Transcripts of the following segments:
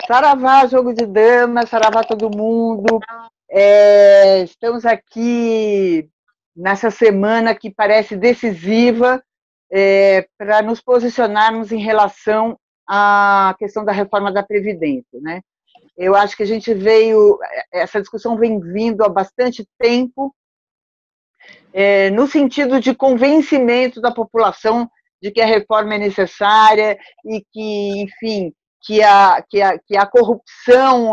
Saravá, jogo de damas, saravá todo mundo. Estamos aqui nessa semana que parece decisiva para nos posicionarmos em relação à questão da reforma da Previdência, né? Eu acho que essa discussão vem vindo há bastante tempo, no sentido de convencimento da população de que a reforma é necessária e que, enfim, que a corrupção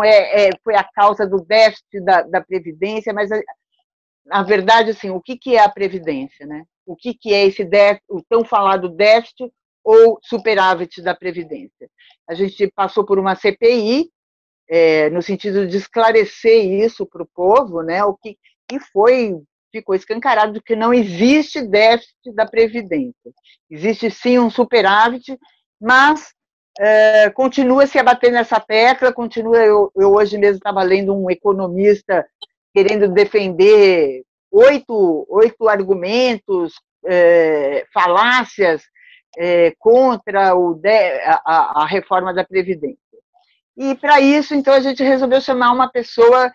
foi a causa do déficit da Previdência, mas, na verdade, assim, o que é a Previdência, né? O que é esse déficit, o tão falado déficit ou superávit da Previdência? A gente passou por uma CPI, no sentido de esclarecer isso para o povo, né? Ficou escancarado de que não existe déficit da Previdência. Existe, sim, um superávit, mas continua se a bater nessa tecla, eu hoje mesmo estava lendo um economista querendo defender oito argumentos, falácias contra a reforma da Previdência. E, para isso, então, a gente resolveu chamar uma pessoa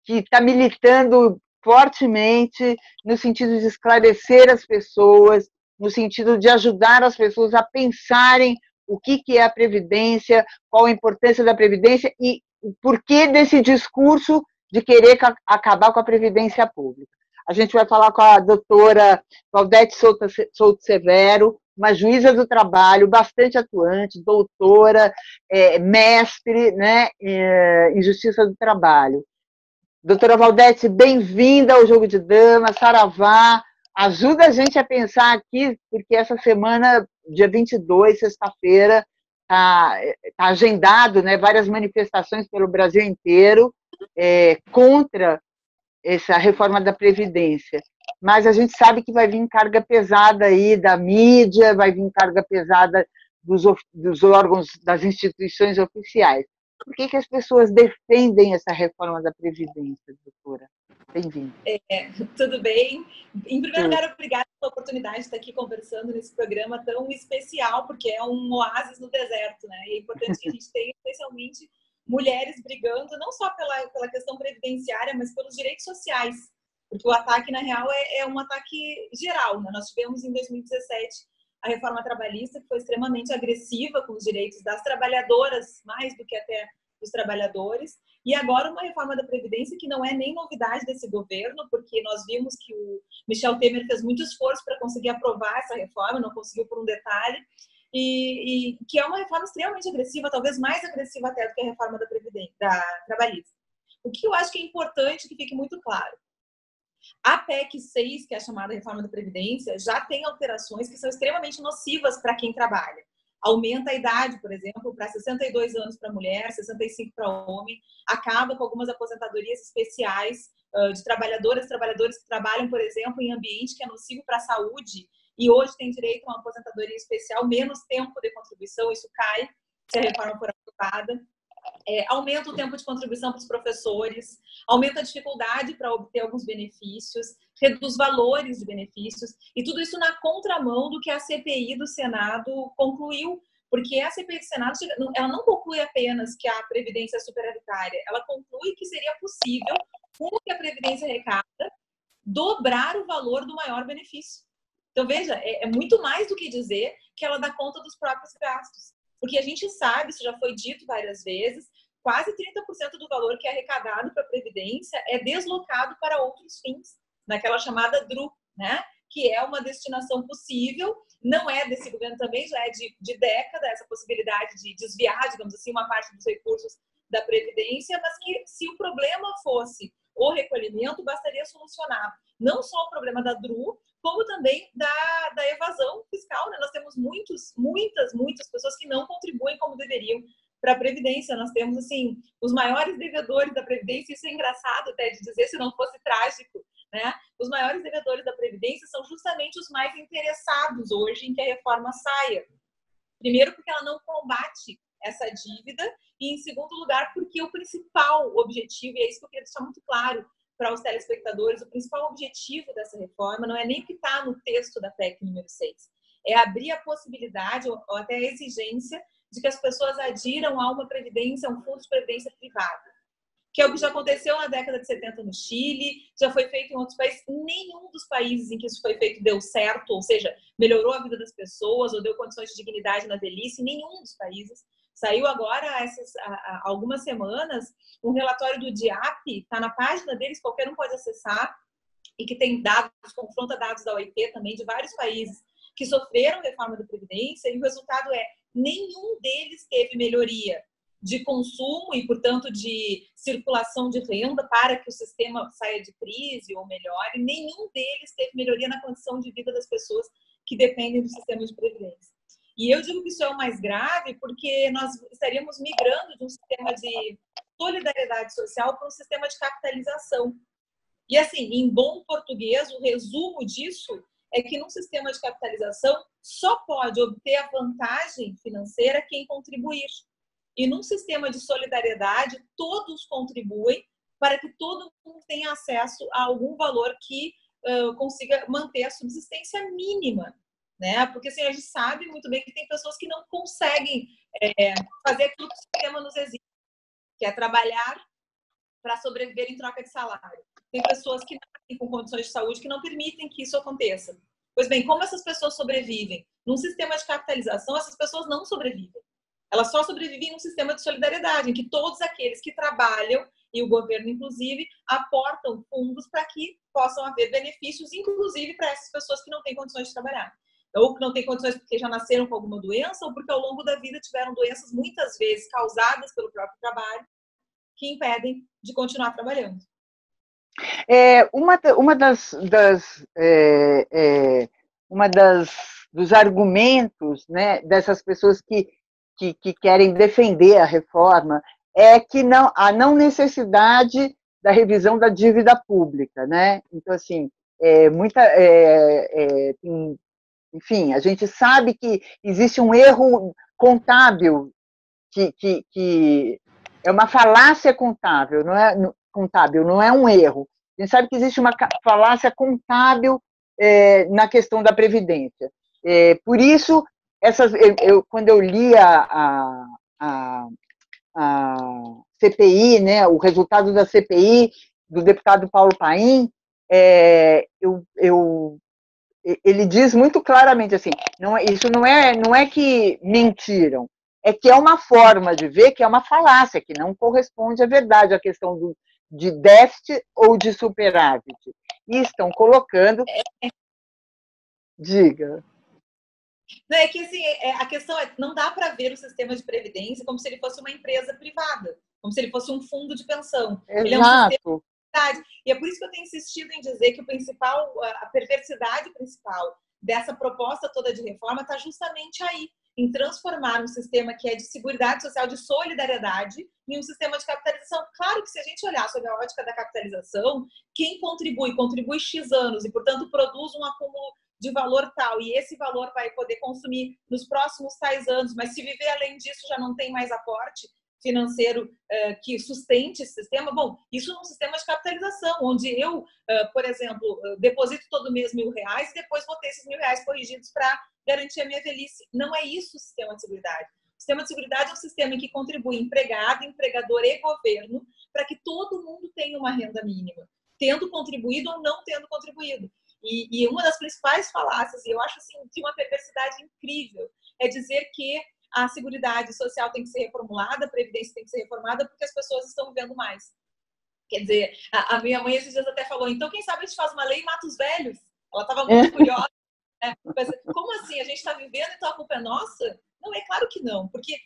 que está militando fortemente no sentido de esclarecer as pessoas, no sentido de ajudar as pessoas a pensarem o que é a Previdência, qual a importância da Previdência e o porquê desse discurso de querer acabar com a Previdência Pública. A gente vai falar com a doutora Valdete Souto Severo, uma juíza do trabalho bastante atuante, doutora, mestre, né, em Justiça do Trabalho. Doutora Valdete, bem-vinda ao Jogo de Damas, saravá. Ajuda a gente a pensar aqui, porque essa semana, dia 22, sexta-feira, está agendado, né, várias manifestações pelo Brasil inteiro contra essa reforma da Previdência. Mas a gente sabe que vai vir carga pesada aí da mídia, vai vir carga pesada dos órgãos, das instituições oficiais. Por que as pessoas defendem essa reforma da Previdência, doutora? Bem-vinda. Tudo bem? Em primeiro lugar, obrigada pela oportunidade de estar aqui conversando nesse programa tão especial, porque é um oásis no deserto, né? E é importante que a gente tenha, especialmente, mulheres brigando, não só pela questão previdenciária, mas pelos direitos sociais. Porque o ataque, na real, é um ataque geral, né? Nós tivemos, em 2017, a reforma trabalhista, que foi extremamente agressiva com os direitos das trabalhadoras, mais do que até dos trabalhadores, e agora uma reforma da Previdência que não é nem novidade desse governo, porque nós vimos que o Michel Temer fez muito esforço para conseguir aprovar essa reforma, não conseguiu por um detalhe, e que é uma reforma extremamente agressiva, talvez mais agressiva até do que a reforma da trabalhista. O que eu acho que é importante que fique muito claro: a PEC 6, que é a chamada reforma da Previdência, já tem alterações que são extremamente nocivas para quem trabalha. Aumenta a idade, por exemplo, para 62 anos para mulher, 65 para homem, acaba com algumas aposentadorias especiais de trabalhadores que trabalham, por exemplo, em ambiente que é nocivo para a saúde e hoje tem direito a uma aposentadoria especial, menos tempo de contribuição, isso cai se a reforma for aprovada. Aumenta o tempo de contribuição para os professores, aumenta a dificuldade para obter alguns benefícios, reduz valores de benefícios, e tudo isso na contramão do que a CPI do Senado concluiu, porque a CPI do Senado ela não conclui apenas que a Previdência é superavitária, ela conclui que seria possível, com o que a Previdência arrecada, dobrar o valor do maior benefício. Então, veja, é muito mais do que dizer que ela dá conta dos próprios gastos. Porque a gente sabe, isso já foi dito várias vezes, quase 30% do valor que é arrecadado para a Previdência é deslocado para outros fins, naquela chamada DRU, né? Que é uma destinação possível, não é desse governo também, já é de década, essa possibilidade de desviar, digamos assim, uma parte dos recursos da Previdência, mas que se o problema fosse o recolhimento, bastaria solucionar não só o problema da DRU, como também da evasão fiscal, né? Nós temos muitas pessoas que não contribuem como deveriam para a Previdência. Nós temos, assim, os maiores devedores da Previdência, isso é engraçado até de dizer, se não fosse trágico, né? Os maiores devedores da Previdência são justamente os mais interessados hoje em que a reforma saia. Primeiro, porque ela não combate essa dívida, e, em segundo lugar, porque o principal objetivo, e é isso que eu queria deixar muito claro para os telespectadores, o principal objetivo dessa reforma não é nem o que está no texto da PEC número 6, é abrir a possibilidade ou até a exigência de que as pessoas adiram a uma previdência, a um fundo de previdência privado, que é o que já aconteceu na década de 70 no Chile, já foi feito em outros países. Nenhum dos países em que isso foi feito deu certo, ou seja, melhorou a vida das pessoas ou deu condições de dignidade na velhice, nenhum dos países. Saiu agora, há algumas semanas, um relatório do DIAP, está na página deles, qualquer um pode acessar, e que tem dados, confronta dados da OIT também, de vários países que sofreram reforma da Previdência, e o resultado é: nenhum deles teve melhoria de consumo e, portanto, de circulação de renda para que o sistema saia de crise ou melhore. Nenhum deles teve melhoria na condição de vida das pessoas que dependem do sistema de previdência. E eu digo que isso é o mais grave porque nós estaríamos migrando de um sistema de solidariedade social para um sistema de capitalização. E, assim, em bom português, o resumo disso é que num sistema de capitalização só pode obter a vantagem financeira quem contribuir. E num sistema de solidariedade, todos contribuem para que todo mundo tenha acesso a algum valor que consiga manter a subsistência mínima, né? Porque assim, a gente sabe muito bem que tem pessoas que não conseguem fazer aquilo que o sistema nos exige, que é trabalhar para sobreviver em troca de salário. Tem pessoas que nascem com condições de saúde que não permitem que isso aconteça. Pois bem, como essas pessoas sobrevivem? Num sistema de capitalização, essas pessoas não sobrevivem. Elas só sobrevivem num sistema de solidariedade, em que todos aqueles que trabalham, e o governo inclusive, aportam fundos para que possam haver benefícios, inclusive para essas pessoas que não têm condições de trabalhar. Ou que não têm condições porque já nasceram com alguma doença, ou porque ao longo da vida tiveram doenças muitas vezes causadas pelo próprio trabalho, que impedem de continuar trabalhando. Dos argumentos, né, dessas pessoas que querem defender a reforma é que a não necessidade da revisão da dívida pública, né? Então, assim, enfim, a gente sabe que existe um erro contábil que é uma falácia contábil, não é um erro. A gente sabe que existe uma falácia contábil na questão da Previdência. Por isso, quando eu li a CPI, né, o resultado da CPI, do deputado Paulo Paim, ele diz muito claramente assim, isso não é que mentiram, é que é uma forma de ver que é uma falácia, que não corresponde à verdade, a questão de déficit ou de superávit. E estão colocando... Diga. Não, é que assim, a questão é, não dá para ver o sistema de previdência como se ele fosse uma empresa privada, como se ele fosse um fundo de pensão. Exato. Ele é um sistema de verdade. E é por isso que eu tenho insistido em dizer que a perversidade principal dessa proposta toda de reforma está justamente aí, em transformar um sistema que é de seguridade social, de solidariedade, em um sistema de capitalização. Claro que se a gente olhar sob a ótica da capitalização, quem contribui X anos e, portanto, produz um acúmulo de valor tal, e esse valor vai poder consumir nos próximos tais anos, mas se viver além disso já não tem mais aporte financeiro que sustente esse sistema. Bom, isso num sistema de capitalização, onde eu, por exemplo, deposito todo mês R$1.000 e depois vou ter esses R$1.000 corrigidos para garantir a minha velhice. Não é isso o sistema de seguridade. O sistema de seguridade é um sistema em que contribui empregado, empregador e governo para que todo mundo tenha uma renda mínima, tendo contribuído ou não tendo contribuído. E uma das principais falácias, e eu acho assim, de uma perversidade incrível, é dizer que a Seguridade Social tem que ser reformulada, a Previdência tem que ser reformada porque as pessoas estão vivendo mais. Quer dizer, a minha mãe esses dias até falou, então quem sabe a gente faz uma lei e mata os velhos? Ela estava muito curiosa. Né? Mas, como assim? A gente está vivendo, então a culpa é nossa? Não, é claro que não, porque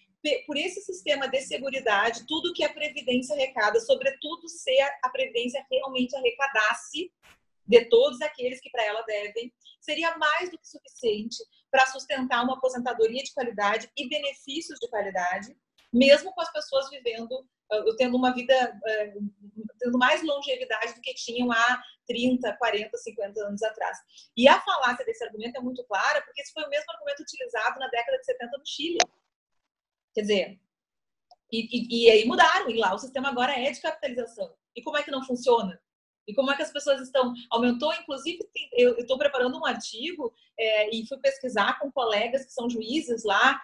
por esse sistema de seguridade, tudo que a Previdência arrecada, sobretudo se a Previdência realmente arrecadasse de todos aqueles que para ela devem, seria mais do que suficiente para sustentar uma aposentadoria de qualidade e benefícios de qualidade, mesmo com as pessoas vivendo, tendo uma vida, tendo mais longevidade do que tinham há 30, 40, 50 anos atrás. E a falácia desse argumento é muito clara, porque esse foi o mesmo argumento utilizado na década de 70 no Chile. Quer dizer, e aí mudaram, e lá o sistema agora é de capitalização. E como é que não funciona? E como é que as pessoas estão... Aumentou, inclusive, eu estou preparando um artigo e fui pesquisar com colegas que são juízes lá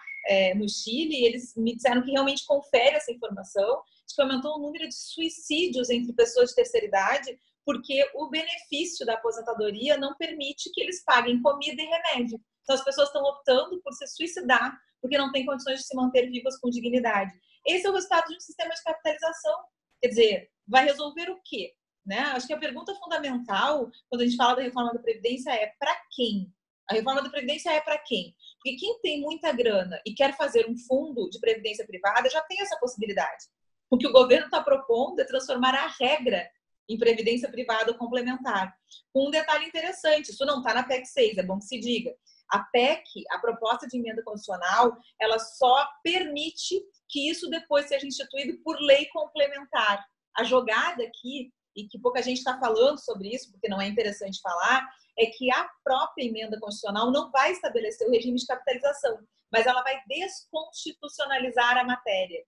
no Chile, e eles me disseram que realmente confere essa informação, de que aumentou o número de suicídios entre pessoas de terceira idade, porque o benefício da aposentadoria não permite que eles paguem comida e remédio. Então, as pessoas estão optando por se suicidar, porque não têm condições de se manter vivas com dignidade. Esse é o resultado de um sistema de capitalização. Quer dizer, vai resolver o quê? Né? Acho que a pergunta fundamental, quando a gente fala da reforma da Previdência, é para quem? A reforma da Previdência é para quem? Porque quem tem muita grana e quer fazer um fundo de previdência privada já tem essa possibilidade. O que o governo está propondo é transformar a regra em previdência privada complementar. Com um detalhe interessante, isso não está na PEC 6, é bom que se diga. A PEC, a proposta de emenda constitucional, ela só permite que isso depois seja instituído por lei complementar. A jogada aqui, e que pouca gente está falando sobre isso, porque não é interessante falar, é que a própria emenda constitucional não vai estabelecer o regime de capitalização, mas ela vai desconstitucionalizar a matéria.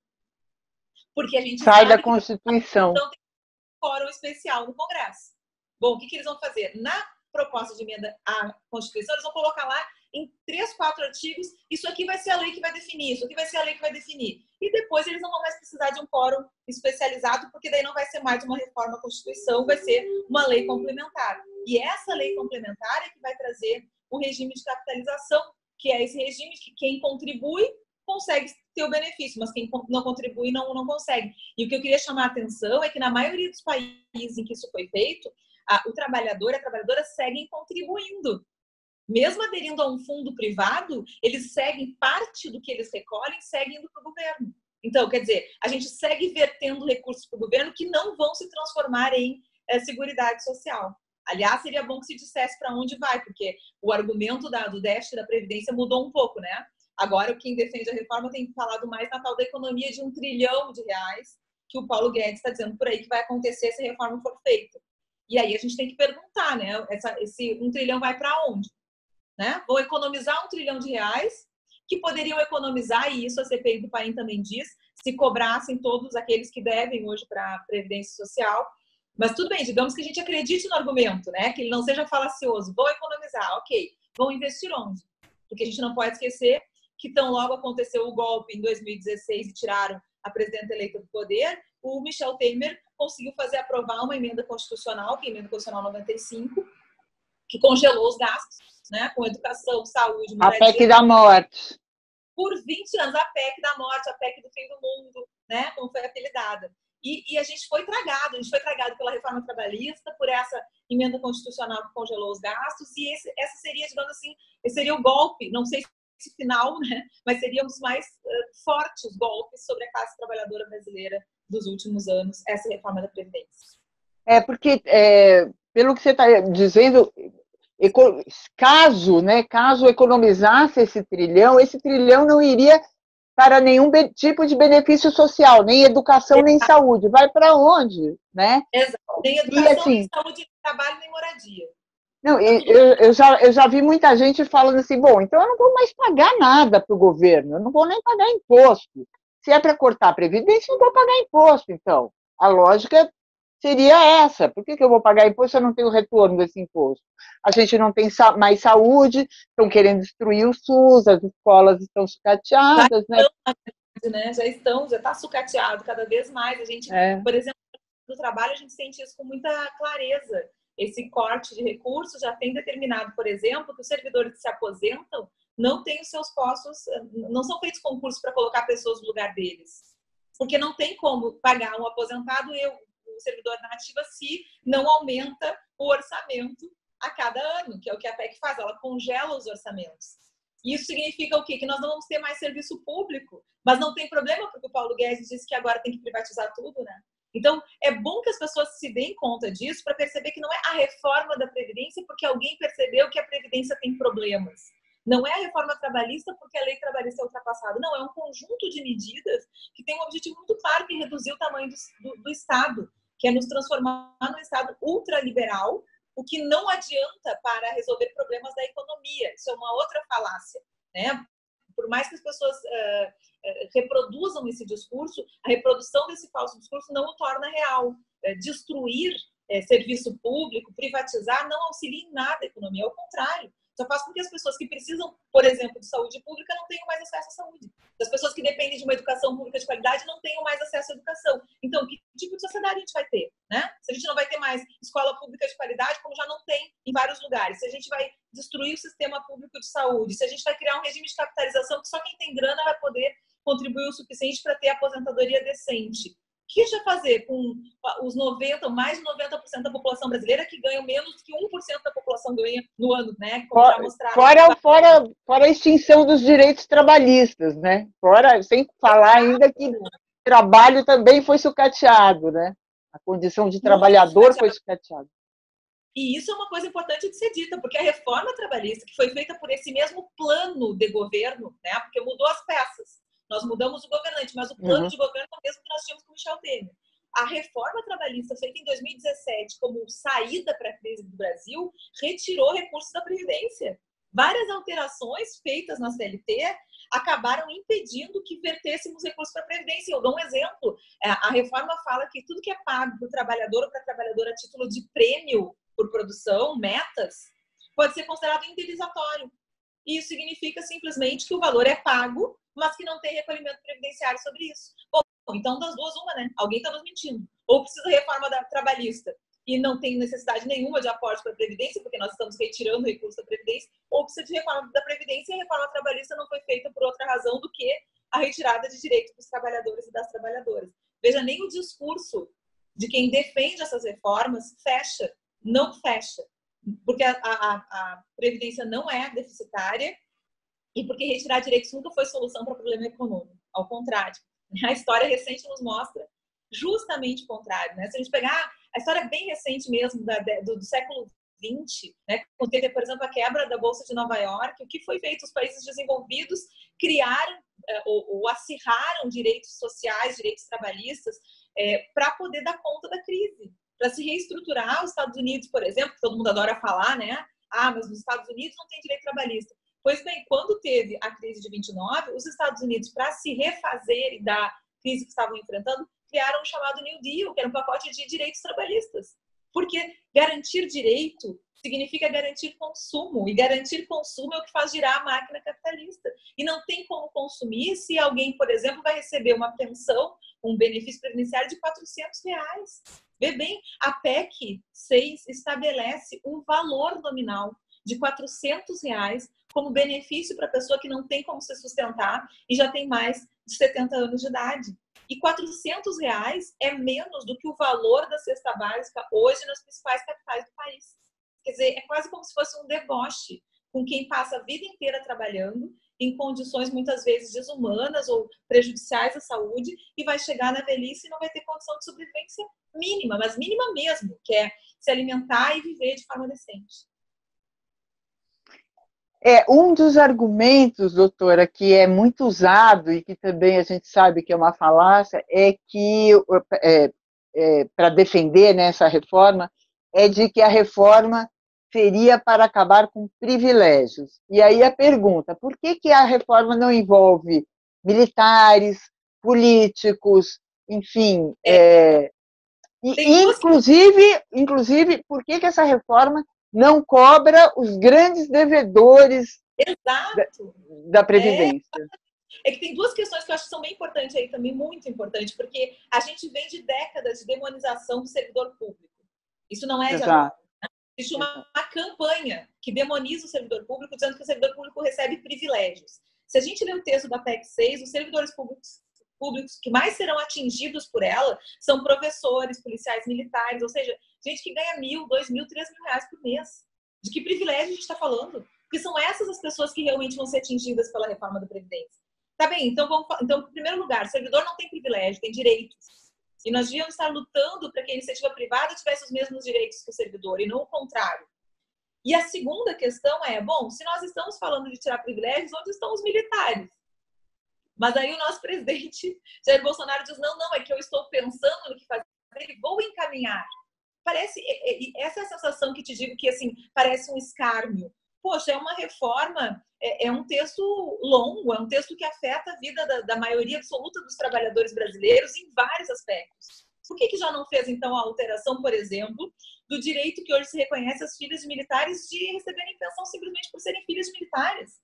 Porque a gente sai sabe da que Constituição. então tem um fórum especial no Congresso. Bom, o que eles vão fazer? Na proposta de emenda à Constituição, eles vão colocar lá em 3, 4 artigos, isso aqui vai ser a lei que vai definir, isso aqui vai ser a lei que vai definir. E depois eles não vão mais precisar de um quórum especializado, porque daí não vai ser mais uma reforma à Constituição, vai ser uma lei complementar. E essa lei complementar é que vai trazer o regime de capitalização, que é esse regime que quem contribui consegue ter o benefício, mas quem não contribui não consegue. E o que eu queria chamar a atenção é que na maioria dos países em que isso foi feito, o trabalhador e a trabalhadora seguem contribuindo. Mesmo aderindo a um fundo privado, eles seguem parte do que eles recolhem, seguem indo para o governo. Então, quer dizer, a gente segue vertendo recursos para o governo que não vão se transformar em seguridade social. Aliás, seria bom que se dissesse para onde vai, porque o argumento do déficit da Previdência mudou um pouco, né? Agora, quem defende a reforma tem falado mais na tal da economia de R$1 trilhão, que o Paulo Guedes está dizendo por aí que vai acontecer se a reforma for feita. E aí a gente tem que perguntar, né? Esse 1 trilhão vai para onde? Né? Vão economizar R$1 trilhão, que poderiam economizar, e isso a CPI do Paim também diz, se cobrassem todos aqueles que devem hoje para a Previdência Social. Mas tudo bem, digamos que a gente acredite no argumento, né? Que ele não seja falacioso. Vão economizar, ok. Vão investir onde? Porque a gente não pode esquecer que tão logo aconteceu o golpe em 2016 e tiraram a presidenta eleita do poder, o Michel Temer conseguiu fazer aprovar uma emenda constitucional, que é a emenda constitucional 95, que congelou os gastos, né, com educação, saúde, moradia. A PEC da morte. Por 20 anos, a PEC da morte, a PEC do fim do mundo, né, como foi apelidada. E a gente foi tragado pela reforma trabalhista, por essa emenda constitucional que congelou os gastos, e essa seria, digamos assim, esse seria o golpe, não sei se final, né, mas seria um dos mais fortes golpes sobre a classe trabalhadora brasileira dos últimos anos, essa reforma da Previdência. Porque, pelo que você está dizendo, caso economizasse esse trilhão não iria para nenhum tipo de benefício social, nem educação, nem saúde. Vai para onde? Né? Exato. Nem educação, nem saúde, nem trabalho, nem moradia. Não, eu já vi muita gente falando assim, bom, então eu não vou mais pagar nada para o governo, eu não vou nem pagar imposto. Se é para cortar a Previdência, eu não vou pagar imposto, então. A lógica seria essa. Por que eu vou pagar imposto se eu não tenho retorno desse imposto? A gente não tem mais saúde, estão querendo destruir o SUS, as escolas estão sucateadas, Já está sucateado cada vez mais. A gente, por exemplo, no trabalho, a gente sente isso com muita clareza. Esse corte de recursos já tem determinado, por exemplo, que os servidores que se aposentam não têm os seus postos, não são feitos concursos para colocar pessoas no lugar deles. Porque não tem como pagar um aposentado e o servidor na ativa se não aumenta o orçamento a cada ano, que é o que a PEC faz, ela congela os orçamentos. Isso significa o quê? Que nós não vamos ter mais serviço público, mas não tem problema, porque o Paulo Guedes disse que agora tem que privatizar tudo, né? Então, é bom que as pessoas se deem conta disso para perceber que não é a reforma da Previdência porque alguém percebeu que a Previdência tem problemas. Não é a reforma trabalhista porque a lei trabalhista é ultrapassada. Não, é um conjunto de medidas que tem um objetivo muito claro, que é reduzir o tamanho do Estado, que é nos transformar num Estado ultraliberal, o que não adianta para resolver problemas da economia. Isso é uma outra falácia, né? Por mais que as pessoas reproduzam esse discurso, a reprodução desse falso discurso não o torna real. Destruir serviço público, privatizar, não auxilia em nada a economia, ao contrário. Só faz com que as pessoas que precisam, por exemplo, de saúde pública não tenham mais acesso à saúde. As pessoas que dependem de uma educação pública de qualidade não tenham mais acesso à educação. Então, que tipo de sociedade a gente vai ter? Né? Se a gente não vai ter mais escola pública de qualidade, como já não tem em vários lugares, se a gente vai destruir o sistema público de saúde, se a gente vai criar um regime de capitalização que só quem tem grana vai poder contribuir o suficiente para ter aposentadoria decente. O que a gente vai fazer com os 90%, mais de 90% da população brasileira que ganham menos do que 1% da população ganha no ano, né? Como já mostraram. Fora a extinção dos direitos trabalhistas, né? Sem falar ainda que o trabalho também foi sucateado, né? A condição de trabalhador foi sucateada. E isso é uma coisa importante de ser dita, porque a reforma trabalhista, que foi feita por esse mesmo plano de governo, né? Porque mudou as peças. Nós mudamos o governante, mas o plano de governo é o mesmo que nós tínhamos com o Michel Temer. A reforma trabalhista feita em 2017 como saída para a crise do Brasil retirou recursos da Previdência. Várias alterações feitas na CLT acabaram impedindo que vertêssemos recursos para a Previdência. Eu dou um exemplo. A reforma fala que tudo que é pago para o trabalhador ou para a trabalhadora a título de prêmio por produção, metas, pode ser considerado indenizatório. Isso significa simplesmente que o valor é pago, mas que não tem recolhimento previdenciário sobre isso. Bom, então das duas, uma, né? Alguém está nos mentindo. Ou precisa de reforma trabalhista e não tem necessidade nenhuma de aporte para a Previdência, porque nós estamos retirando recursos da Previdência, ou precisa de reforma da Previdência e a reforma trabalhista não foi feita por outra razão do que a retirada de direitos dos trabalhadores e das trabalhadoras. Veja, nem o discurso de quem defende essas reformas fecha, não fecha, porque a Previdência não é deficitária e porque retirar direitos nunca foi solução para o problema econômico. Ao contrário, a história recente nos mostra justamente o contrário. Né? Se a gente pegar a história bem recente mesmo do século XX, né? Quando teve, por exemplo, a quebra da Bolsa de Nova York, o que foi feito? Os países desenvolvidos criaram ou acirraram direitos sociais, direitos trabalhistas, para poder dar conta da crise, para se reestruturar. Os Estados Unidos, por exemplo, que todo mundo adora falar, né? Mas nos Estados Unidos não tem direito trabalhista. Pois bem, quando teve a crise de 29, os Estados Unidos, para se refazer da crise que estavam enfrentando, criaram o chamado New Deal, que era um pacote de direitos trabalhistas. Porque garantir direito significa garantir consumo, e garantir consumo é o que faz girar a máquina capitalista. E não tem como consumir se alguém, por exemplo, vai receber uma pensão, um benefício previdenciário de R$400. Vê bem, a PEC 6 estabelece um valor nominal de R$400 como benefício para a pessoa que não tem como se sustentar e já tem mais de 70 anos de idade. E R$400 é menos do que o valor da cesta básica hoje nas principais capitais do país. Quer dizer, é quase como se fosse um deboche com quem passa a vida inteira trabalhando em condições muitas vezes desumanas ou prejudiciais à saúde e vai chegar na velhice e não vai ter condição de sobrevivência mínima, mas mínima mesmo, que é se alimentar e viver de forma decente. Um dos argumentos, doutora, que é muito usado e que também a gente sabe que é uma falácia, é que, para defender, né, essa reforma, é de que a reforma seria para acabar com privilégios. E aí a pergunta, por que a reforma não envolve militares, políticos, enfim, inclusive, por que essa reforma não cobra os grandes devedores da Previdência? É que tem duas questões que eu acho que são bem importantes aí também, muito importantes, porque a gente vem de décadas de demonização do servidor público. Isso não é de agora. Existe uma campanha que demoniza o servidor público, dizendo que o servidor público recebe privilégios. Se a gente lê o texto da PEC 6, os servidores públicos que mais serão atingidos por ela são professores, policiais militares, ou seja, gente que ganha R$1.000, R$2.000, R$3.000 por mês. De que privilégio a gente está falando? Porque são essas as pessoas que realmente vão ser atingidas pela reforma da Previdência. Tá bem, então, em primeiro lugar, o servidor não tem privilégio, tem direitos. E nós devíamos estar lutando para que a iniciativa privada tivesse os mesmos direitos que o servidor, e não o contrário. E a segunda questão é, bom, se nós estamos falando de tirar privilégios, onde estão os militares? Mas aí o nosso presidente, Jair Bolsonaro, diz, não, é que eu estou pensando no que fazer e vou encaminhar. Parece, essa é a sensação que te digo que, assim, parece um escárnio. Poxa, é uma reforma, é um texto longo, é um texto que afeta a vida da maioria absoluta dos trabalhadores brasileiros em vários aspectos. Por que já não fez, então, a alteração, por exemplo, do direito que hoje se reconhece às filhas de militares de receberem pensão simplesmente por serem filhas de militares?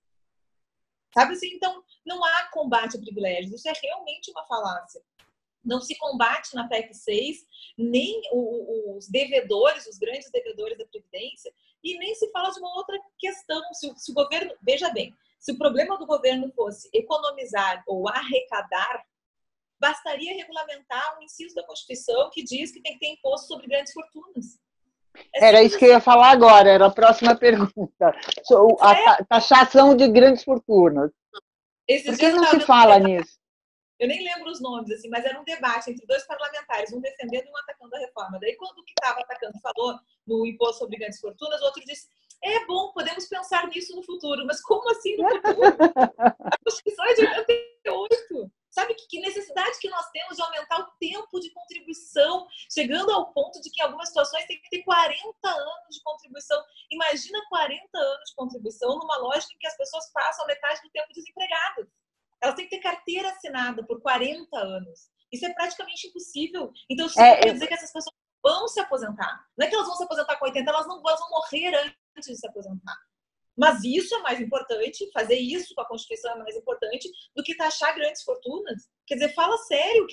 Sabe assim? Então, não há combate a privilégios. Isso é realmente uma falácia. Não se combate na PEC 6 nem os devedores, os grandes devedores da Previdência, e nem se fala de uma outra questão. Se o governo, veja bem, se o problema do governo fosse economizar ou arrecadar, bastaria regulamentar um inciso da Constituição que diz que tem que ter imposto sobre grandes fortunas. Era isso que eu ia falar agora, era a próxima pergunta. A taxação de grandes fortunas. Por que não se fala nisso? Eu nem lembro os nomes, assim, mas era um debate entre dois parlamentares, um defendendo e um atacando a reforma. Daí, quando o que estava atacando falou no imposto sobre grandes fortunas, o outro disse: é bom, podemos pensar nisso no futuro. Mas como assim no futuro? A Constituição é de 88. Sabe que necessidade que nós temos de aumentar o tempo de contribuição, chegando ao ponto de que em algumas situações tem que ter 40 anos de contribuição. Imagina 40 anos de contribuição numa lógica em que as pessoas passam a metade do tempo desempregadas. Elas têm que ter carteira assinada por 40 anos. Isso é praticamente impossível. Então, isso quer dizer que essas pessoas vão se aposentar. Não é que elas vão se aposentar com 80, elas vão morrer antes de se aposentar. Mas isso é mais importante, fazer isso com a Constituição é mais importante do que taxar grandes fortunas. Quer dizer, fala sério,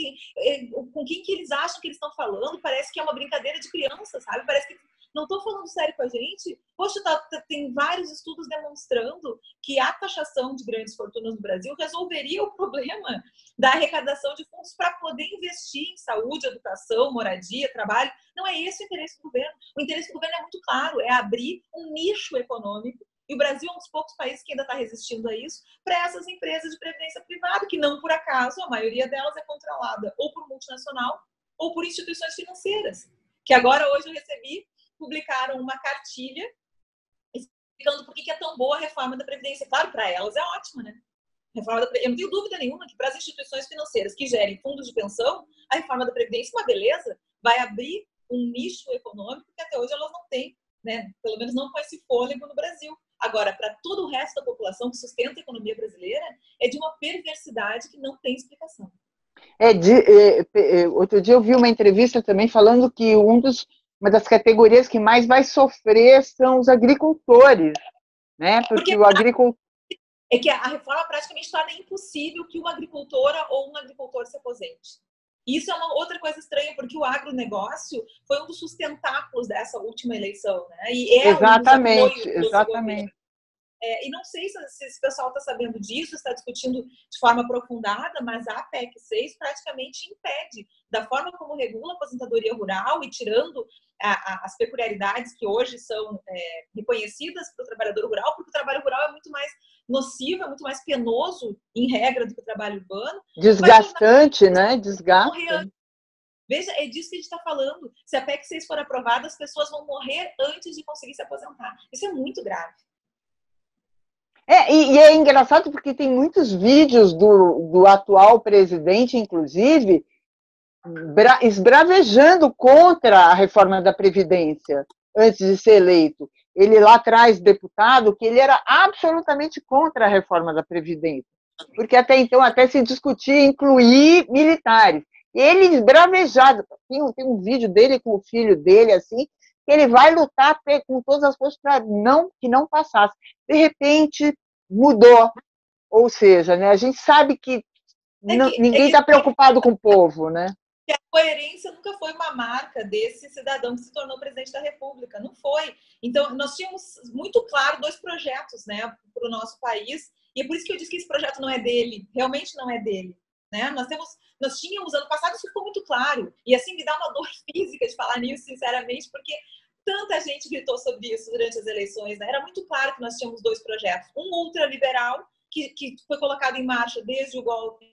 com quem que eles acham que eles estão falando? Parece que é uma brincadeira de criança, sabe? Parece que não estão falando sério com a gente. Poxa, tem vários estudos demonstrando que a taxação de grandes fortunas no Brasil resolveria o problema da arrecadação de fundos para poder investir em saúde, educação, moradia, trabalho. Não é esse o interesse do governo. O interesse do governo é muito claro, é abrir um nicho econômico. E o Brasil é um dos poucos países que ainda está resistindo a isso, para essas empresas de previdência privada, que não por acaso, a maioria delas é controlada ou por multinacional ou por instituições financeiras. Que agora, hoje, eu recebi, publicaram uma cartilha explicando por que é tão boa a reforma da Previdência. Claro, para elas é ótima, né? Eu não tenho dúvida nenhuma que para as instituições financeiras que gerem fundos de pensão, a reforma da Previdência, uma beleza, vai abrir um nicho econômico que até hoje elas não têm, né? Pelo menos não com esse fôlego no Brasil. Agora, para todo o resto da população que sustenta a economia brasileira, é de uma perversidade que não tem explicação. Outro dia eu vi uma entrevista também falando que uma das categorias que mais vai sofrer são os agricultores, né? Porque o agricultor... É que a reforma praticamente torna impossível que uma agricultora ou um agricultor se aposente. Isso é uma outra coisa estranha, porque o agronegócio foi um dos sustentáculos dessa última eleição, né? E exatamente, exatamente. E não sei se esse pessoal está sabendo disso, está discutindo de forma aprofundada, mas a PEC 6 praticamente impede, da forma como regula a aposentadoria rural e tirando as peculiaridades que hoje são reconhecidas para o trabalhador rural, porque o trabalho rural é muito mais nocivo, é muito mais penoso, em regra, do que o trabalho urbano. Desgastante, né? Desgasta. Veja, é disso que a gente está falando. Se a PEC 6 for aprovada, as pessoas vão morrer antes de conseguir se aposentar. Isso é muito grave. E é engraçado porque tem muitos vídeos do atual presidente, inclusive, esbravejando contra a reforma da Previdência, antes de ser eleito. Ele lá atrás, deputado, que ele era absolutamente contra a reforma da Previdência, porque até então até se discutia incluir militares. Ele esbravejado, tem um vídeo dele com o filho dele, assim, que ele vai lutar com todas as forças para que não passasse. De repente, mudou. Ou seja, né, a gente sabe que ninguém está preocupado com o povo, né? Que a coerência nunca foi uma marca desse cidadão que se tornou presidente da República. Não foi. Então, nós tínhamos muito claro 2 projetos, né, para o nosso país, e é por isso que eu disse que esse projeto não é dele, realmente não é dele. Né? Nós tínhamos, ano passado, isso ficou muito claro, e assim me dá uma dor física de falar nisso, sinceramente, porque tanta gente gritou sobre isso durante as eleições. Né? Era muito claro que nós tínhamos 2 projetos. Um ultraliberal, que foi colocado em marcha desde o golpe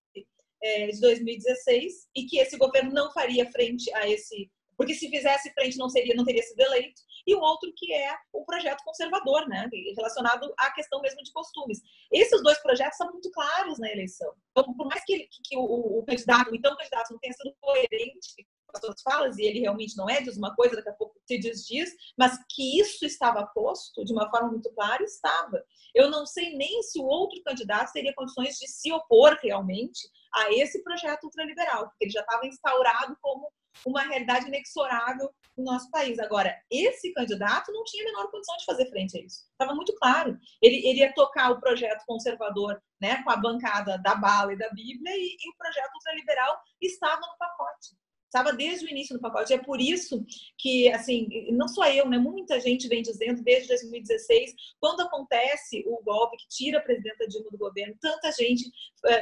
de 2016, e que esse governo não faria frente a esse, porque se fizesse frente não teria sido eleito, e o outro que é o projeto conservador, né, relacionado à questão mesmo de costumes. Esses 2 projetos são muito claros na eleição. Então, por mais que o candidato, então o candidato não tenha sido coerente com as suas falas, e ele realmente não é, diz uma coisa, daqui a pouco se diz, mas que isso estava posto de uma forma muito clara, estava. Eu não sei nem se o outro candidato teria condições de se opor realmente a esse projeto ultraliberal, porque ele já estava instaurado como uma realidade inexorável no nosso país. Agora, esse candidato não tinha a menor condição de fazer frente a isso. Estava muito claro. Ele ia tocar o projeto conservador, né, com a bancada da bala e da Bíblia, e o projeto ultraliberal estava no pacote. Estava desde o início do pacote. É por isso que, assim, não só eu, né, muita gente vem dizendo desde 2016, quando acontece o golpe que tira a presidenta Dilma do governo, tanta gente,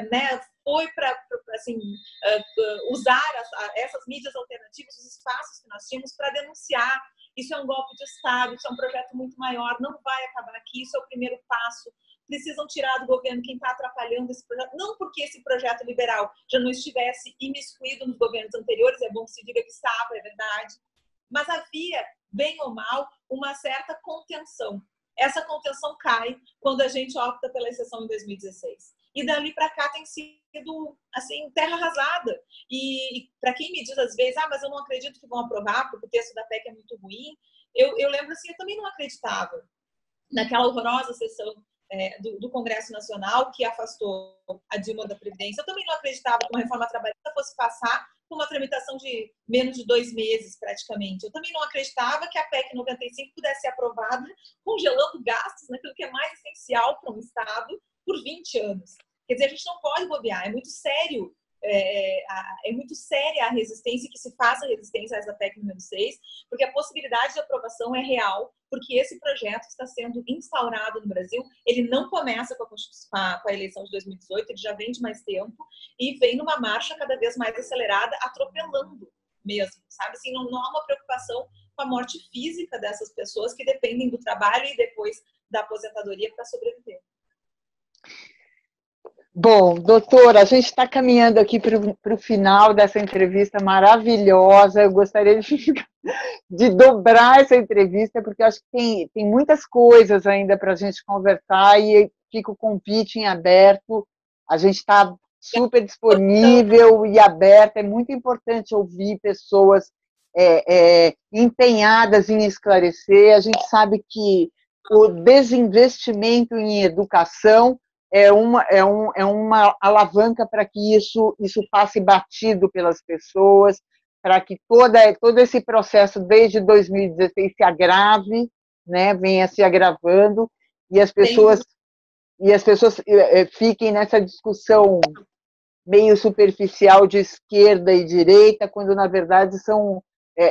né, foi para assim, usar essas mídias alternativas, os espaços que nós tínhamos para denunciar. Isso é um golpe de Estado, isso é um projeto muito maior, não vai acabar aqui, isso é o primeiro passo. Precisam tirar do governo quem está atrapalhando esse projeto. Não porque esse projeto liberal já não estivesse imiscuído nos governos anteriores, é bom que se diga que estava, é verdade, mas havia, bem ou mal, uma certa contenção. Essa contenção cai quando a gente opta pela exceção em 2016. E dali para cá tem sido, assim, terra arrasada. E para quem me diz às vezes, mas eu não acredito que vão aprovar porque o texto da PEC é muito ruim, eu lembro assim, eu também não acreditava naquela horrorosa sessão do Congresso Nacional que afastou a Dilma da Previdência. Eu também não acreditava que uma reforma trabalhista fosse passar com uma tramitação de menos de 2 meses, praticamente. Eu também não acreditava que a PEC 95 pudesse ser aprovada congelando gastos naquilo que é mais essencial para um Estado por 20 anos. Quer dizer, a gente não pode bobear, é muito sério. É muito séria a resistência, que se faça resistência a essa PEC número 6, porque a possibilidade de aprovação é real, porque esse projeto está sendo instaurado no Brasil. Ele não começa com a eleição de 2018, ele já vem de mais tempo e vem numa marcha cada vez mais acelerada, atropelando mesmo, sabe? Assim, não há uma preocupação com a morte física dessas pessoas que dependem do trabalho e depois da aposentadoria para sobreviver. Bom, doutora, a gente está caminhando aqui para o final dessa entrevista maravilhosa. Eu gostaria de dobrar essa entrevista, porque eu acho que tem muitas coisas ainda para a gente conversar e fica o convite em aberto. A gente está super disponível e aberta. É muito importante ouvir pessoas empenhadas em esclarecer. A gente sabe que o desinvestimento em educação é uma alavanca para que isso passe batido pelas pessoas, para que todo esse processo desde 2016 se agrave, né, venha se agravando, e as pessoas fiquem nessa discussão meio superficial de esquerda e direita, quando, na verdade,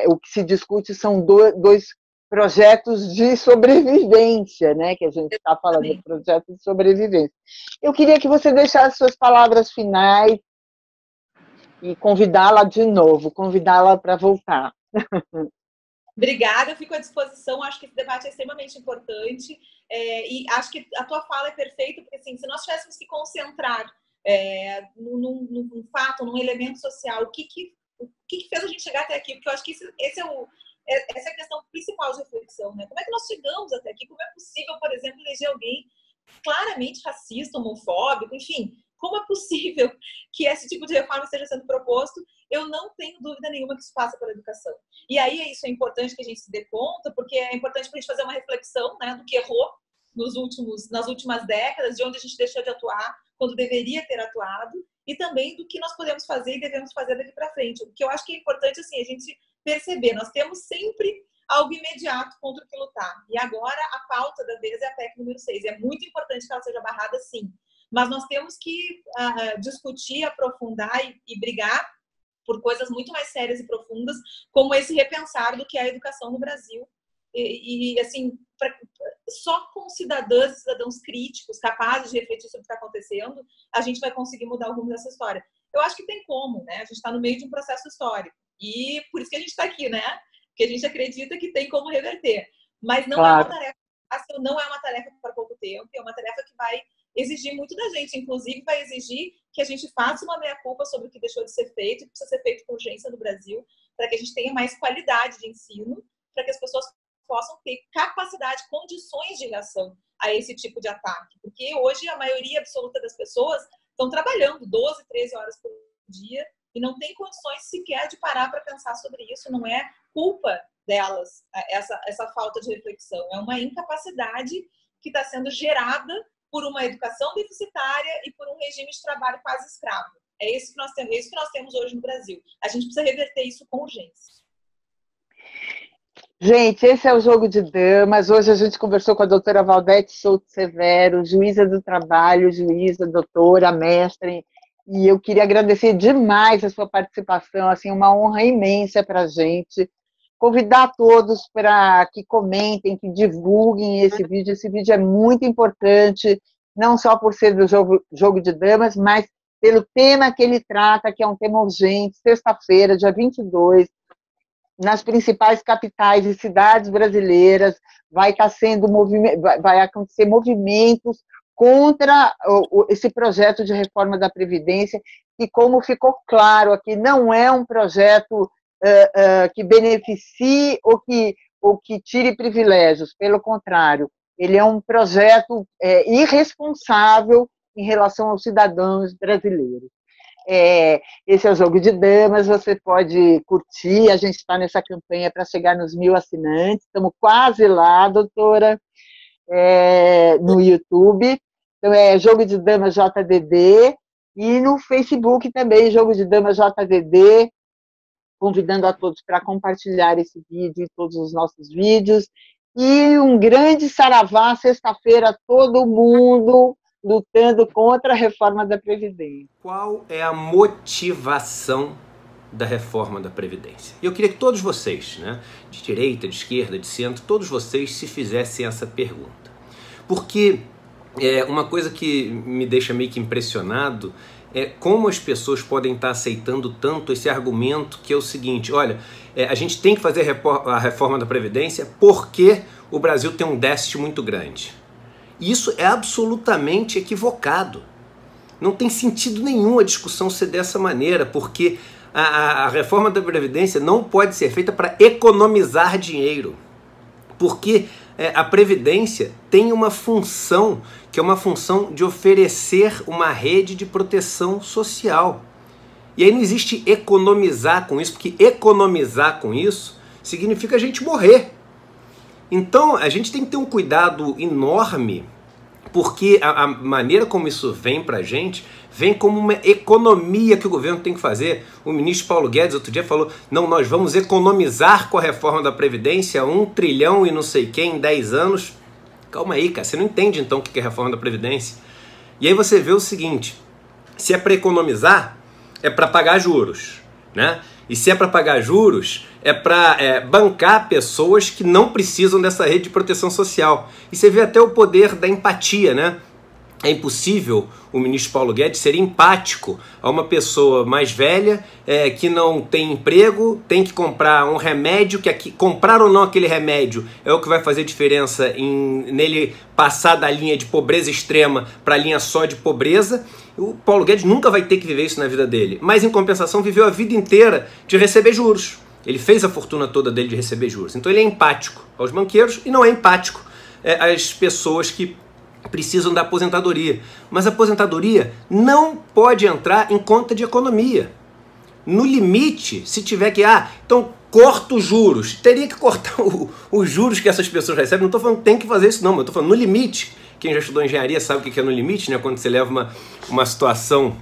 o que se discute são dois projetos de sobrevivência, né? Que a gente está falando de projetos de sobrevivência. Eu queria que você deixasse suas palavras finais e convidá-la de novo, convidá-la para voltar. Obrigada, eu fico à disposição. Acho que esse debate é extremamente importante e acho que a tua fala é perfeita, porque assim, se nós tivéssemos que concentrar num fato, num elemento social, o que fez a gente chegar até aqui? Porque eu acho que essa é a questão principal de reflexão, né? Como é que nós chegamos até aqui? Como é possível, por exemplo, eleger alguém claramente racista, homofóbico, enfim, como é possível que esse tipo de reforma esteja sendo proposto? Eu não tenho dúvida nenhuma que isso passa pela educação. E aí isso é importante que a gente se dê conta, porque é importante para a gente fazer uma reflexão, né, do que errou nas últimas décadas, de onde a gente deixou de atuar quando deveria ter atuado, e também do que nós podemos fazer e devemos fazer daqui para frente. O que eu acho que é importante, assim, a gente perceber, nós temos sempre algo imediato contra o que lutar. E agora a pauta da vez é a PEC número 6. É muito importante que ela seja barrada, sim. Mas nós temos que discutir, aprofundar e brigar por coisas muito mais sérias e profundas, como esse repensar do que é a educação no Brasil. E assim, só com cidadãs e cidadãos críticos, capazes de refletir sobre o que está acontecendo, a gente vai conseguir mudar o rumo dessa história. Eu acho que tem como, né? A gente está no meio de um processo histórico. E por isso que a gente está aqui, né? Porque a gente acredita que tem como reverter. Mas não é uma tarefa fácil, não é uma tarefa para pouco tempo, é uma tarefa que vai exigir muito da gente, inclusive vai exigir que a gente faça uma meia-culpa sobre o que deixou de ser feito, que precisa ser feito com urgência no Brasil, para que a gente tenha mais qualidade de ensino, para que as pessoas possam ter capacidade, condições de reação a esse tipo de ataque. Porque hoje a maioria absoluta das pessoas estão trabalhando 12, 13 horas por dia e não tem condições sequer de parar para pensar sobre isso. Não é culpa delas essa falta de reflexão, é uma incapacidade que está sendo gerada por uma educação deficitária e por um regime de trabalho quase escravo. É isso que nós temos hoje no Brasil. A gente precisa reverter isso com urgência. Gente, esse é o Jogo de Damas. Hoje a gente conversou com a doutora Valdete Souto Severo, juíza do trabalho, juíza, doutora, mestre, e eu queria agradecer demais a sua participação, assim, uma honra imensa para a gente. Convidar todos para que comentem, que divulguem esse vídeo. Esse vídeo é muito importante, não só por ser do Jogo de Damas, mas pelo tema que ele trata, que é um tema urgente, sexta-feira, dia 22, nas principais capitais e cidades brasileiras, vai acontecer movimentos contra esse projeto de reforma da Previdência, que, como ficou claro aqui, não é um projeto que beneficie ou que tire privilégios, pelo contrário, ele é um projeto irresponsável em relação aos cidadãos brasileiros. Esse é o Jogo de Damas, você pode curtir, a gente está nessa campanha para chegar nos 1000 assinantes, estamos quase lá, doutora, no YouTube, então é Jogo de Damas JDD, e no Facebook também, Jogo de Damas JDD, convidando a todos para compartilhar esse vídeo e todos os nossos vídeos, e um grande saravá, sexta-feira, todo mundo lutando contra a reforma da Previdência. Qual é a motivação da reforma da Previdência? Eu queria que todos vocês, né, de direita, de esquerda, de centro, todos vocês se fizessem essa pergunta. Porque uma coisa que me deixa meio que impressionado é como as pessoas podem estar aceitando tanto esse argumento, que é o seguinte: olha, a gente tem que fazer a reforma da Previdência porque o Brasil tem um déficit muito grande. Isso é absolutamente equivocado. Não tem sentido nenhum a discussão ser dessa maneira, porque a reforma da Previdência não pode ser feita para economizar dinheiro. Porque a Previdência tem uma função, que é uma função de oferecer uma rede de proteção social. E aí não existe economizar com isso, porque economizar com isso significa a gente morrer. Então a gente tem que ter um cuidado enorme, porque a maneira como isso vem pra gente, vem como uma economia que o governo tem que fazer. O ministro Paulo Guedes outro dia falou: não, nós vamos economizar com a reforma da Previdência 1 trilhão e não sei quem em 10 anos. Calma aí, cara, você não entende então o que é a reforma da Previdência. E aí você vê o seguinte: se é para economizar, é para pagar juros, né? E se é para pagar juros, é para bancar pessoas que não precisam dessa rede de proteção social. E você vê até o poder da empatia, né? É impossível o ministro Paulo Guedes ser empático a uma pessoa mais velha que não tem emprego, tem que comprar um remédio, que comprar ou não aquele remédio é o que vai fazer diferença nele passar da linha de pobreza extrema para a linha só de pobreza. O Paulo Guedes nunca vai ter que viver isso na vida dele, mas em compensação viveu a vida inteira de receber juros. Ele fez a fortuna toda dele de receber juros. Então ele é empático aos banqueiros e não é empático às pessoas que precisam da aposentadoria. Mas a aposentadoria não pode entrar em conta de economia. No limite, se tiver que, então corta os juros. Teria que cortar os juros que essas pessoas recebem. Não estou falando que tem que fazer isso não, mas estou falando no limite. Quem já estudou engenharia sabe o que é no limite, né? Quando você leva uma situação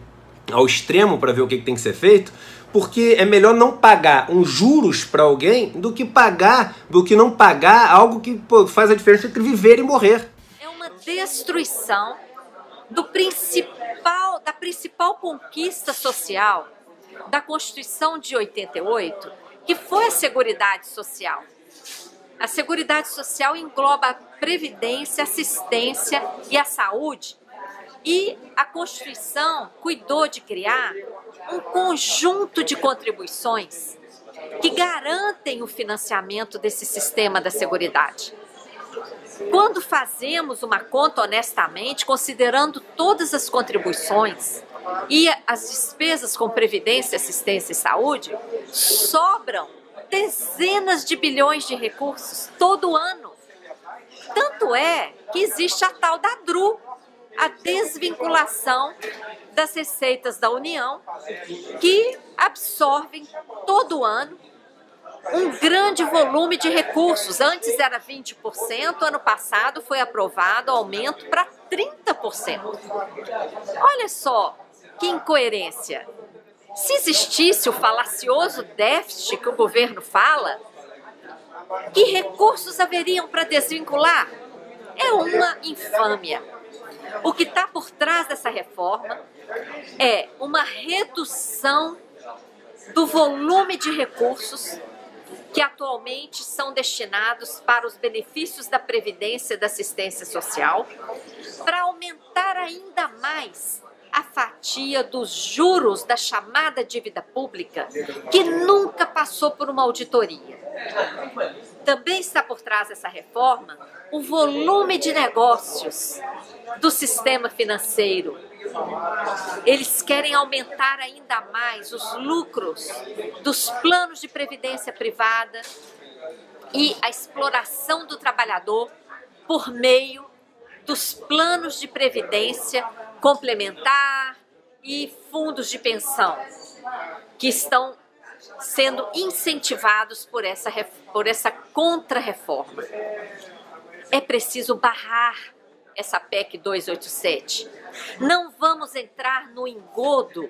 ao extremo para ver o que tem que ser feito, porque é melhor não pagar uns juros para alguém do que não pagar algo que faz a diferença entre viver e morrer. Destruição da principal conquista social da Constituição de 88, que foi a Seguridade Social. A Seguridade Social engloba a previdência, assistência e a saúde, e a Constituição cuidou de criar um conjunto de contribuições que garantem o financiamento desse sistema da Seguridade. Quando fazemos uma conta honestamente, considerando todas as contribuições e as despesas com previdência, assistência e saúde, sobram dezenas de bilhões de recursos todo ano. Tanto é que existe a tal da DRU, a desvinculação das receitas da União, que absorvem todo ano um grande volume de recursos. Antes era 20%, ano passado foi aprovado o aumento para 30%. Olha só, Que incoerência! Se existisse o falacioso déficit que o governo fala, que recursos haveriam para desvincular? É uma infâmia. O que está por trás dessa reforma é uma redução do volume de recursos que atualmente são destinados para os benefícios da Previdência e da assistência social, para aumentar ainda mais a fatia dos juros da chamada dívida pública, que nunca passou por uma auditoria. Também está por trás dessa reforma o volume de negócios do sistema financeiro. Eles querem aumentar ainda mais os lucros dos planos de previdência privada e a exploração do trabalhador por meio dos planos de previdência complementar e fundos de pensão, que estão sendo incentivados por essa contra-reforma. É preciso barrar essa PEC 287. Não vamos entrar no engodo,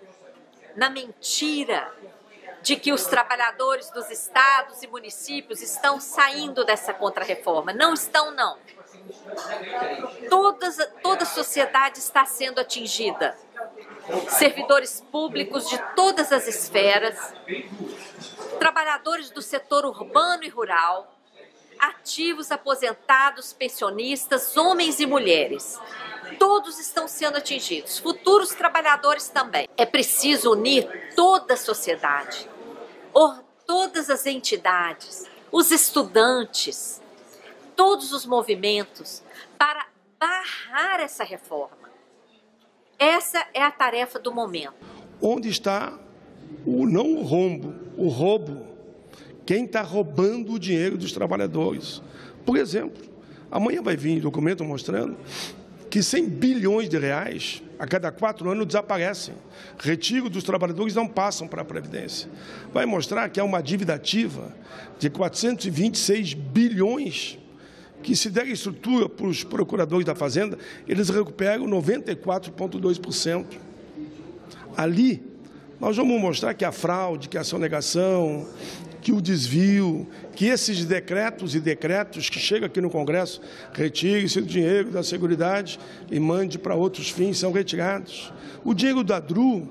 na mentira de que os trabalhadores dos estados e municípios estão saindo dessa contra-reforma. Não estão, não. Toda a sociedade está sendo atingida. Servidores públicos de todas as esferas, trabalhadores do setor urbano e rural, ativos, aposentados, pensionistas, homens e mulheres. Todos estão sendo atingidos, futuros trabalhadores também. É preciso unir toda a sociedade, todas as entidades, os estudantes, todos os movimentos para barrar essa reforma. Essa é a tarefa do momento. Onde está não o rombo, o roubo? Quem está roubando o dinheiro dos trabalhadores? Por exemplo, amanhã vai vir documento mostrando que 100 bilhões de reais a cada 4 anos desaparecem. Retiro dos trabalhadores não passam para a Previdência. Vai mostrar que há uma dívida ativa de 426 bilhões que, se der estrutura para os procuradores da Fazenda, eles recuperam 94,2%. Ali, nós vamos mostrar que a fraude, que a sonegação, que o desvio, que esses decretos e decretos que chegam aqui no Congresso, retire-se o dinheiro da Seguridade e mande para outros fins, são retirados. O dinheiro da DRU,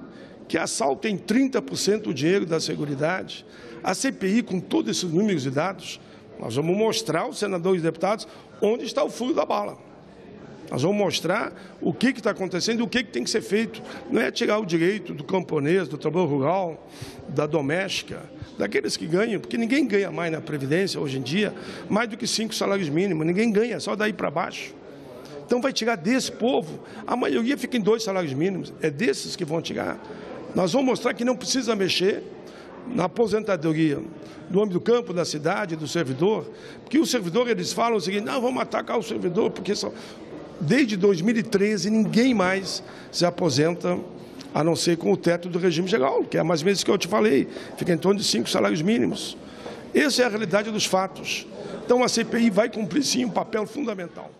que assalta em 30% o dinheiro da Seguridade. A CPI, com todos esses números e dados, nós vamos mostrar aos senadores e deputados onde está o furo da bala. Nós vamos mostrar o que está acontecendo e o que tem que ser feito. Não é tirar o direito do camponês, do trabalho rural, da doméstica, daqueles que ganham, porque ninguém ganha mais na Previdência hoje em dia, mais do que 5 salários mínimos. Ninguém ganha, só daí para baixo. Então vai tirar desse povo. A maioria fica em 2 salários mínimos. É desses que vão tirar. Nós vamos mostrar que não precisa mexer na aposentadoria do homem do campo, da cidade, do servidor, porque o servidor, eles falam o seguinte: não, vamos atacar o servidor, porque desde 2013 ninguém mais se aposenta, a não ser com o teto do regime geral, que é mais ou menos isso que eu te falei, fica em torno de 5 salários mínimos. Essa é a realidade dos fatos. Então a CPI vai cumprir sim um papel fundamental.